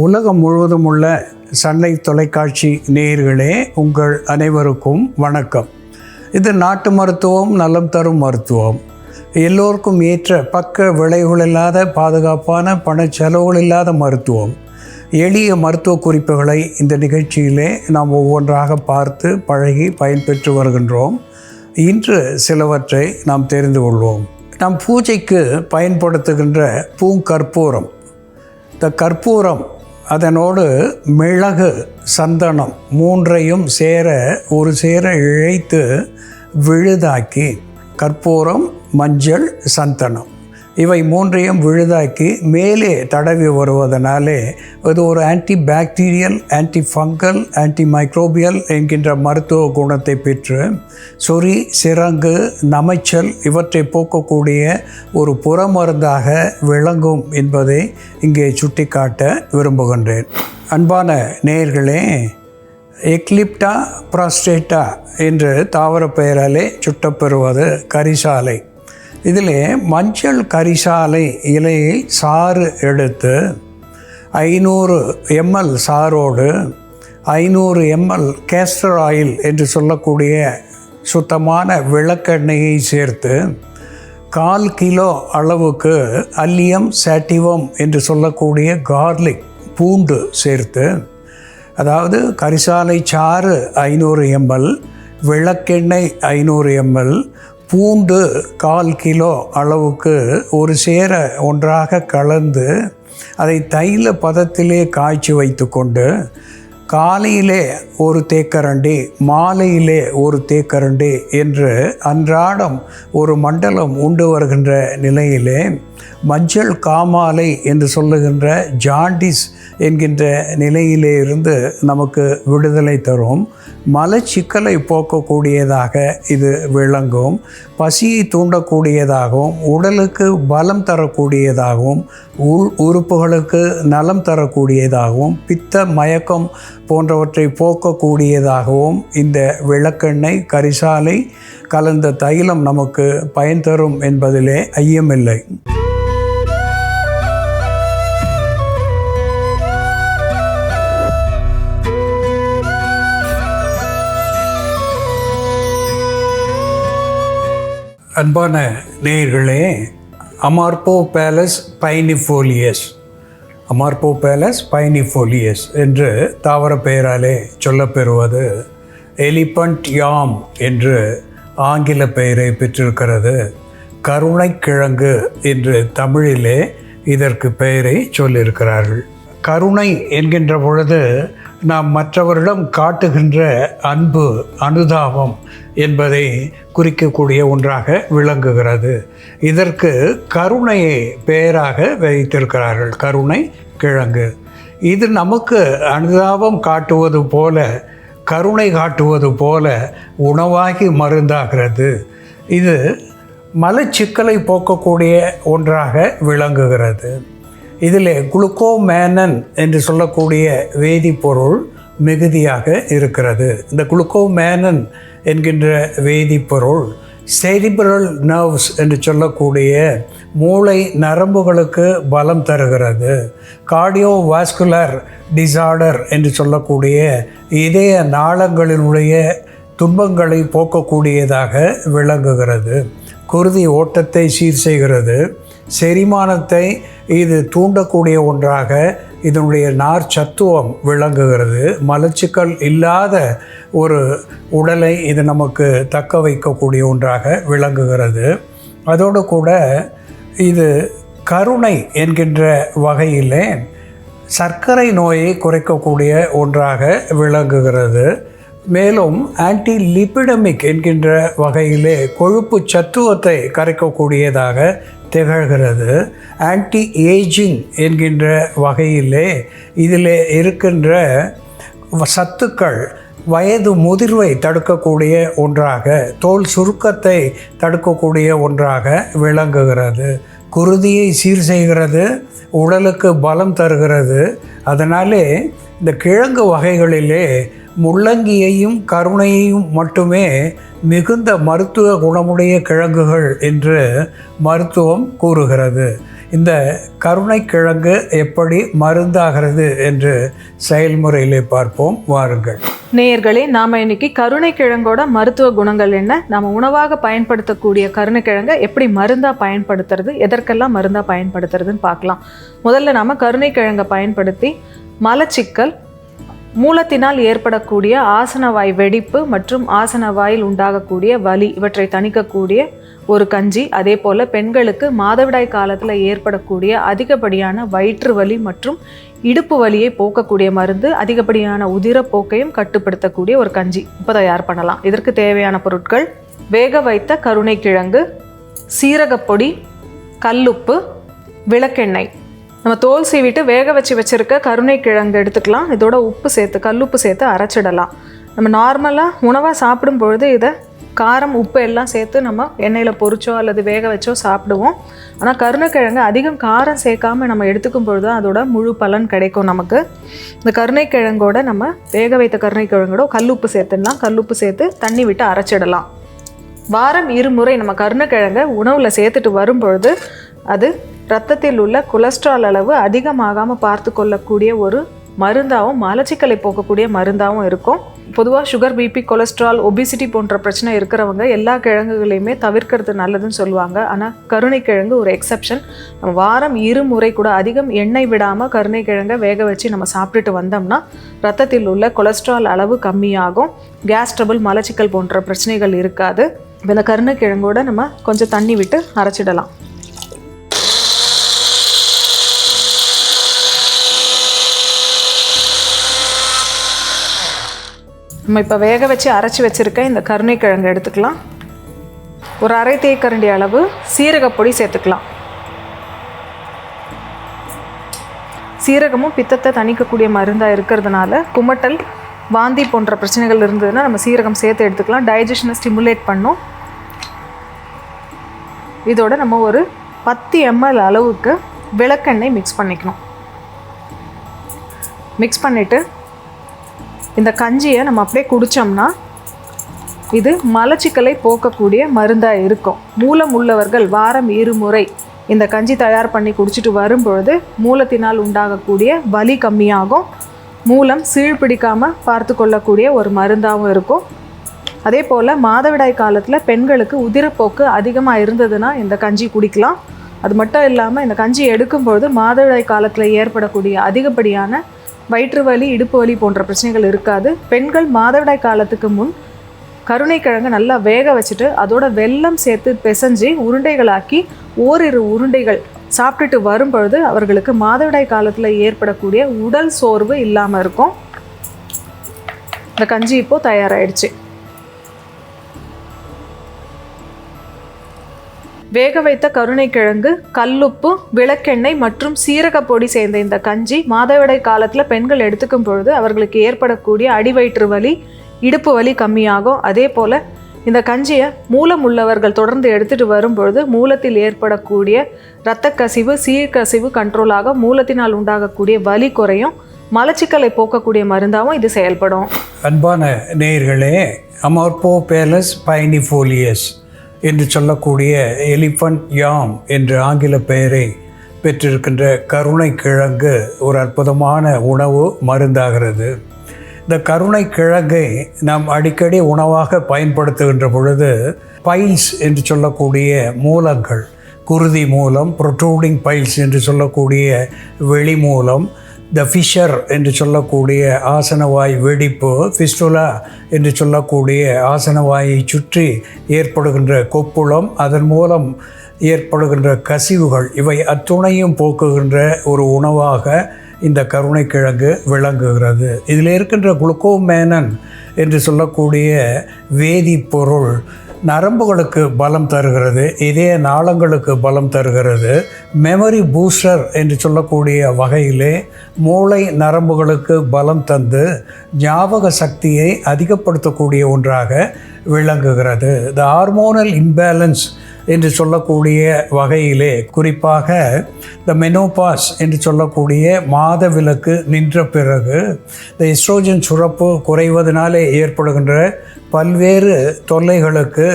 உலகம் முழுவதும் உள்ள சன்லை தொலைக்காட்சி நேயர்களே, உங்கள் அனைவருக்கும் வணக்கம். இது நாட்டு மருத்துவம், நலம் தரும் மருத்துவம். எல்லோருக்கும் ஏற்ற பக்க விளைவுகள் இல்லாத பாதுகாப்பான பணச்செலவுகள் இல்லாத மருத்துவம். எளிய மருத்துவ குறிப்புகளை இந்த நிகழ்ச்சியிலே நாம் ஒவ்வொன்றாக பார்த்து பழகி பயன்பெற்று வருகின்றோம். இன்று சிலவற்றை நாம் தெரிந்து கொள்வோம். நாம் பூஜைக்கு பயன்படுத்துகின்ற பூங்கற்பூரம், இந்த கற்பூரம் அதனோடு மிளகு, சந்தனம் மூன்றையும் ஒரு சேர இழைத்து விழுதாக்கி, கற்பூரம், மஞ்சள், சந்தனம் இவை மூன்றையும் விழுதாக்கி மேலே தடவி வருவதனாலே அது ஒரு anti bacterial, anti fungal, anti microbial என்கின்ற மருத்துவ குணத்தை பெற்று சொறி, சிரங்கு, நமைச்சல் இவற்றை போக்கக்கூடிய ஒரு புறமருந்தாக விளங்கும் என்பதை இங்கே சுட்டிக்காட்ட விரும்புகின்றேன். அன்பான நேயர்களே, எக்லிப்டா ப்ராஸ்டேட்டா என்று தாவர பெயராலே சுட்டப்பெறுவது கரிசாலை. இதிலே மஞ்சள் கரிசாலை இலையை சாறு எடுத்து 500 ml சாரோடு 500 ml கேஸ்டர் ஆயில் என்று சொல்லக்கூடிய சுத்தமான விளக்கெண்ணெயை சேர்த்து 1/4 கிலோ அளவுக்கு அல்லியம் சாட்டிவம் என்று சொல்லக்கூடிய கார்லிக் பூண்டு சேர்த்து, அதாவது கரிசாலை சாறு 500 ml, விளக்கெண்ணெய் 500 ml, பூண்டு 1/4 கிலோ அளவுக்கு ஒரு சேர ஒன்றாக கலந்து அதை தைல பதத்திலே காய்ச்சி வைத்து கொண்டு காலையிலே ஒரு தேக்கரண்டி, மாலையிலே ஒரு தேக்கரண்டி என்று அன்றாடம் ஒரு மண்டலம் உண்டு வருகின்ற நிலையிலே மஞ்சள் காமாலை என்று சொல்லுகின்ற ஜாண்டிஸ் என்கின்ற நிலையிலே இருந்து நமக்கு விடுதலை தரும். மலச்சிக்கலை போக்கக்கூடியதாக இது விளங்கும். பசியை தூண்டக்கூடியதாகவும் உடலுக்கு பலம் தரக்கூடியதாகவும் உள் உறுப்புகளுக்கு நலம் தரக்கூடியதாகவும் பித்த மயக்கம் போன்றவற்றை போக்கக்கூடியதாகவும் இந்த விளக்கெண்ணெய், கரிசாலை கலந்த தைலம் நமக்கு பயன் தரும் என்பதிலே ஐயமில்லை. அன்பான நேயர்களே, அமார்போபேலஸ் பைனிஃபோலியஸ், அமார்போபேலஸ் பைனிஃபோலியஸ் என்று தாவர பெயராலே சொல்லப்பெறுவது எலிபண்ட் யாம் என்று ஆங்கில பெயரை பெற்றிருக்கிறது. கருணைக்கிழங்கு என்று தமிழிலே இதற்கு பெயரை சொல்லியிருக்கிறார்கள். கருணை என்கின்ற பொழுது நாம் மற்றவரிடம் காட்டுகின்ற அன்பு, அனுதாபம் என்பதை குறிக்கக்கூடிய ஒன்றாக விளங்குகிறது. இதற்கு கருணையை பெயராக வைத்திருக்கிறார்கள். கருணை கிழங்கு இது நமக்கு அனுதாபம் காட்டுவது போல, கருணை காட்டுவது போல உணவாகி மருந்தாகிறது. இது மலச்சிக்கலை போக்கக்கூடிய ஒன்றாக விளங்குகிறது. இதில் குளுக்கோமேனன் என்று சொல்லக்கூடிய வேதிப்பொருள் மிகுதியாக இருக்கிறது. இந்த குளுக்கோமேனன் என்கின்ற வேதிப்பொருள் செரிப்ரல் நர்வ்ஸ் என்று சொல்லக்கூடிய மூளை நரம்புகளுக்கு பலம் தருகிறது. கார்டியோவாஸ்குலர் டிசார்டர் என்று சொல்லக்கூடிய இதய நாளங்களினுடைய துன்பங்களை போக்கக்கூடியதாக விளங்குகிறது. குருதி ஓட்டத்தை சீர் செய்கிறது. செரிமானத்தை இது தூண்டக்கூடிய ஒன்றாக இதனுடைய நார் சத்துவம் விளங்குகிறது. மலச்சிக்கல் இல்லாத ஒரு உடலை இது நமக்கு தக்க வைக்கக்கூடிய ஒன்றாக விளங்குகிறது. அதோடு கூட இது கருணை என்கின்ற வகையிலே சர்க்கரை நோயை குறைக்கக்கூடிய ஒன்றாக விளங்குகிறது. மேலும் ஆன்டி லிபிடமிக் என்கின்ற வகையிலே கொழுப்பு சத்துவத்தை கரைக்கக்கூடியதாக திகழ்கிறது. ஆன்டி ஏஜிங் என்கின்ற வகையிலே இதில் இருக்கின்ற சத்துக்கள் வயது முதிர்வை தடுக்கக்கூடிய ஒன்றாக, தோல் சுருக்கத்தை தடுக்கக்கூடிய ஒன்றாக விளங்குகிறது. குருதியை சீர் செய்கிறது, உடலுக்கு பலம் தருகிறது. அதனாலே இந்த கிழங்கு வகைகளிலே முள்ளங்கியையும் கருணையையும் மட்டுமே மிகுந்த மருத்துவ குணமுடைய கிழங்குகள் என்று மருத்துவம் கூறுகிறது. இந்த கருணைக்கிழங்கு எப்படி மருந்தாகிறது என்று செயல்முறையிலே பார்ப்போம் வாருங்கள். நேயர்களே, நாம் இன்னைக்கு கருணைக்கிழங்கோட மருத்துவ குணங்கள் என்ன, நம்ம உணவாக பயன்படுத்தக்கூடிய கருணைக்கிழங்கை எப்படி மருந்தாக பயன்படுத்துறது, எதற்கெல்லாம் மருந்தாக பயன்படுத்துறதுன்னு பார்க்கலாம். முதல்ல நாம் கருணைக்கிழங்கை பயன்படுத்தி மலச்சிக்கல், மூலத்தினால் ஏற்படக்கூடிய ஆசனவாய் வெடிப்பு மற்றும் ஆசனவாயில் உண்டாகக்கூடிய வலி இவற்றை தணிக்கக்கூடிய ஒரு கஞ்சி. அதே போல் பெண்களுக்கு மாதவிடாய் காலத்தில் ஏற்படக்கூடிய அதிகப்படியான வயிற்று வலி மற்றும் இடுப்பு வலியை போக்கக்கூடிய மருந்து, அதிகப்படியான உதிரப்போக்கையும் கட்டுப்படுத்தக்கூடிய ஒரு கஞ்சி இப்போ தயார் பண்ணலாம். இதற்கு தேவையான பொருட்கள்: வேக வைத்த கருணைக்கிழங்கு, சீரகப்பொடி, கல்லுப்பு, விளக்கெண்ணெய். நம்ம தோல் சீவிட்டு வேக வச்சுருக்க கருணைக்கிழங்கு எடுத்துக்கலாம். இதோட உப்பு சேர்த்து, கல்லுப்பு சேர்த்து அரைச்சிடலாம். நம்ம நார்மலாக உணவாக சாப்பிடும் பொழுது இதை காரம் உப்பு எல்லாம் சேர்த்து நம்ம எண்ணெயில் பொரிச்சோ அல்லது வேக வச்சோ சாப்பிடுவோம். ஆனால் கருணைக்கிழங்கு அதிகம் காரம் சேர்க்காமல் நம்ம எடுத்துக்கும் பொழுது தான் அதோட முழு பலன் கிடைக்கும் நமக்கு. இந்த கருணைக்கிழங்கோட நம்ம வேக வைத்த கருணைக்கிழங்கோட கல்லுப்பு சேர்த்துடலாம். கல்லுப்பு சேர்த்து தண்ணி விட்டு அரைச்சிடலாம். வாரம் 2 முறை நம்ம கருணைக்கிழங்கை உணவில் சேர்த்துட்டு வரும்பொழுது அது இரத்தத்தில் உள்ள கொலஸ்ட்ரால் அளவு அதிகமாகாமல் பார்த்து கொள்ளக்கூடிய ஒரு மருந்தாகவும் மலச்சிக்கலை போக்கக்கூடிய மருந்தாகவும் இருக்கும். பொதுவாக சுகர், பிபி, கொலஸ்ட்ரால், ஒபிசிட்டி போன்ற பிரச்சனை இருக்கிறவங்க எல்லா கிழங்குகளையுமே தவிர்க்கிறது நல்லதுன்னு சொல்லுவாங்க. ஆனால் கருணைக்கிழங்கு ஒரு எக்ஸப்ஷன். நம்ம வாரம் 2 முறை கூட அதிகம் எண்ணெய் விடாமல் கருணைக்கிழங்கை வேக வச்சு நம்ம சாப்பிட்டுட்டு வந்தோம்னா ரத்தத்தில் உள்ள கொலஸ்ட்ரால் அளவு கம்மியாகும். கேஸ் ட்ரபிள், மலச்சிக்கல் போன்ற பிரச்சனைகள் இருக்காது. இப்போ இந்த கருணைக்கிழங்கோட நம்ம கொஞ்சம் தண்ணி விட்டு அரைச்சிடலாம். நம்ம இப்போ வேக வச்சு அரைச்சி வச்சுருக்க இந்த கருணைக்கிழங்கு எடுத்துக்கலாம். ஒரு அரை தேக்கரண்டி அளவு சீரகப்பொடி சேர்த்துக்கலாம். சீரகமும் பித்தத்தை தணிக்கக்கூடிய மருந்தாக இருக்கிறதுனால குமட்டல், வாந்தி போன்ற பிரச்சனைகள் இருந்ததுன்னா நம்ம சீரகம் சேர்த்து எடுத்துக்கலாம். டைஜஷனை ஸ்டிமுலேட் பண்ணும். இதோட நம்ம ஒரு 10 ml அளவுக்கு விளக்கெண்ணெய் மிக்ஸ் பண்ணிக்கணும். மிக்ஸ் பண்ணிவிட்டு இந்த கஞ்சியை நம்ம அப்படியே குடித்தோம்னா இது மலச்சிக்கலை போக்கக்கூடிய மருந்தாக இருக்கும். மூலம் உள்ளவர்கள் வாரம் 2 முறை இந்த கஞ்சி தயார் பண்ணி குடிச்சிட்டு வரும்பொழுது மூலத்தினால் உண்டாகக்கூடிய வலி கம்மியாகும். மூலம் சீழ்பிடிக்காமல் பார்த்து கொள்ளக்கூடிய ஒரு மருந்தாகவும் இருக்கும். அதே போல் மாதவிடாய் காலத்தில் பெண்களுக்கு உதிரப்போக்கு அதிகமாக இருந்ததுன்னா இந்த கஞ்சி குடிக்கலாம். அது மட்டும் இல்லாமல் இந்த கஞ்சி எடுக்கும்பொழுது மாதவிடாய் காலத்தில் ஏற்படக்கூடிய அதிகப்படியான வயிற்று வலி, இடுப்பு வலி போன்ற பிரச்சனைகள் இருக்காது. பெண்கள் மாதவிடாய் காலத்துக்கு முன் கருணைக்கிழங்கு நல்லா வேக வச்சுட்டு அதோட வெல்லம் சேர்த்து பிசைஞ்சு உருண்டைகளாக்கி ஓரிரு உருண்டைகள் சாப்பிட்டுட்டு வரும்பொழுது அவர்களுக்கு மாதவிடாய் காலத்தில் ஏற்படக்கூடிய உடல் சோர்வு இல்லாமல் இருக்கும். இந்த கஞ்சி இப்போது தயாராகிடுச்சு. வேக வைத்த கருணைக்கிழங்கு, கல்லுப்பு, விளக்கெண்ணெய் மற்றும் சீரகப்பொடி சேர்ந்த இந்த கஞ்சி மாதவிடாய் காலத்தில் பெண்கள் எடுத்துக்கும் பொழுது அவர்களுக்கு ஏற்படக்கூடிய அடிவயிற்று வலி, இடுப்பு வலி கம்மியாகும். அதே போல் இந்த கஞ்சியை மூலம் உள்ளவர்கள் தொடர்ந்து எடுத்துகிட்டு வரும்பொழுது மூலத்தில் ஏற்படக்கூடிய இரத்த கசிவு, சீர்கசிவு கண்ட்ரோலாக மூலத்தினால் உண்டாகக்கூடிய வலி குறையும். மலச்சிக்கலை போக்கக்கூடிய மருந்தாகவும் இது செயல்படும். அன்பான நேயர்களே, அமார்போ பேலஸ் பைனிஃபோலியஸ் என்று சொல்லக்கூடிய எலிஃபண்ட் யாம் என்ற ஆங்கில பெயரை பெற்றிருக்கின்ற கருணைக்கிழங்கு ஒரு அற்புதமான உணவு மருந்தாகிறது. இந்த கருணைக்கிழங்கை நாம் அடிக்கடி உணவாக பயன்படுத்துகின்ற பொழுது பைல்ஸ் என்று சொல்லக்கூடிய மூலங்கள், குருதி மூலம், ப்ரொட்ரூடிங் பைல்ஸ் என்று சொல்லக்கூடிய வெளி மூலம், த ஃபிஷர் என்று சொல்லக்கூடிய ஆசனவாய் வெடிப்பு, ஃபிஸ்டுலா என்று சொல்லக்கூடிய ஆசனவாயை சுற்றி ஏற்படுகின்ற கொப்புளம், அதன் மூலம் ஏற்படுகின்ற கசிவுகள், இவை அத்துணையும் போக்குகின்ற ஒரு உணவாக இந்த கருணைக்கிழங்கு விளங்குகிறது. இதில் இருக்கின்ற குளுக்கோமேனன் என்று சொல்லக்கூடிய வேதிப்பொருள் நரம்புகளுக்கு பலம் தருகிறது, இதய நாளங்களுக்கு பலம் தருகிறது. மெமரி பூஸ்டர் என்று சொல்லக்கூடிய வகையிலே மூளை நரம்புகளுக்கு பலம் தந்து ஞாபக சக்தியை அதிகப்படுத்தக்கூடிய ஒன்றாக விளங்குகிறது. த ஹார்மோனல் இம்பேலன்ஸ் என்று சொல்லக்கூடிய வகையிலே குறிப்பாக த மெனோபாஸ் என்று சொல்லக்கூடிய மாதவிலக்கு நின்ற பிறகு இந்த எஸ்ட்ரோஜன் சுரப்பு குறைவதனாலே ஏற்படுகின்ற பல்வேறு தொல்லைகளுக்கு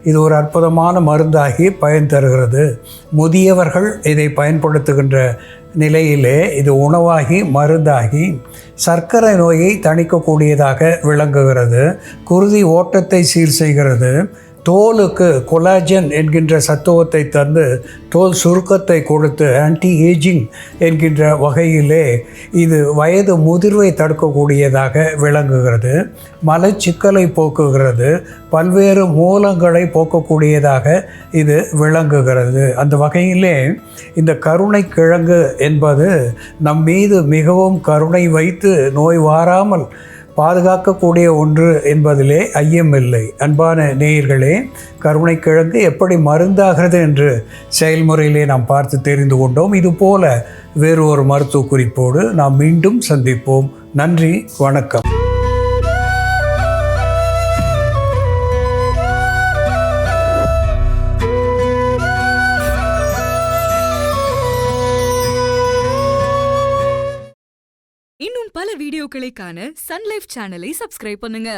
இது ஒரு அற்புதமான மருந்தாகி பயன் தருகிறது. முதியவர்கள் இதை பயன்படுத்துகின்ற நிலையிலே இது உணவாகி மருந்தாகி சர்க்கரை நோயை தணிக்கக்கூடியதாக விளங்குகிறது. குருதி ஓட்டத்தை சீர் செய்கிறது. தோலுக்கு கொலாஜன் என்கின்ற சத்துவத்தை தந்து தோல் சுருக்கத்தை கொடுத்து ஆன்டி ஏஜிங் என்கின்ற வகையிலே இது வயது முதிர்வை தடுக்கக்கூடியதாக விளங்குகிறது. மலச்சிக்கலை போக்குகிறது. பல்வேறு மூலங்களை போக்கக்கூடியதாக இது விளங்குகிறது. அந்த வகையிலே இந்த கருணைக்கிழங்கு என்பது நம் மீது மிகவும் கருணை வைத்து நோய் வாராமல் பாதுகாக்கக்கூடிய ஒன்று என்பதிலே ஐயமில்லை. அன்பான நேயர்களே, கருணைக்கிழங்கு எப்படி மருந்தாகிறது என்று செயல்முறையிலே நாம் பார்த்து தெரிந்து கொண்டோம். இதுபோல வேறு ஒரு மருத்துவ குறிப்போடு நாம் மீண்டும் சந்திப்போம். நன்றி, வணக்கம். இன்னும் பல வீடியோக்களை காண சன் லைஃப் சேனலை சப்ஸ்கிரைப் பண்ணுங்க.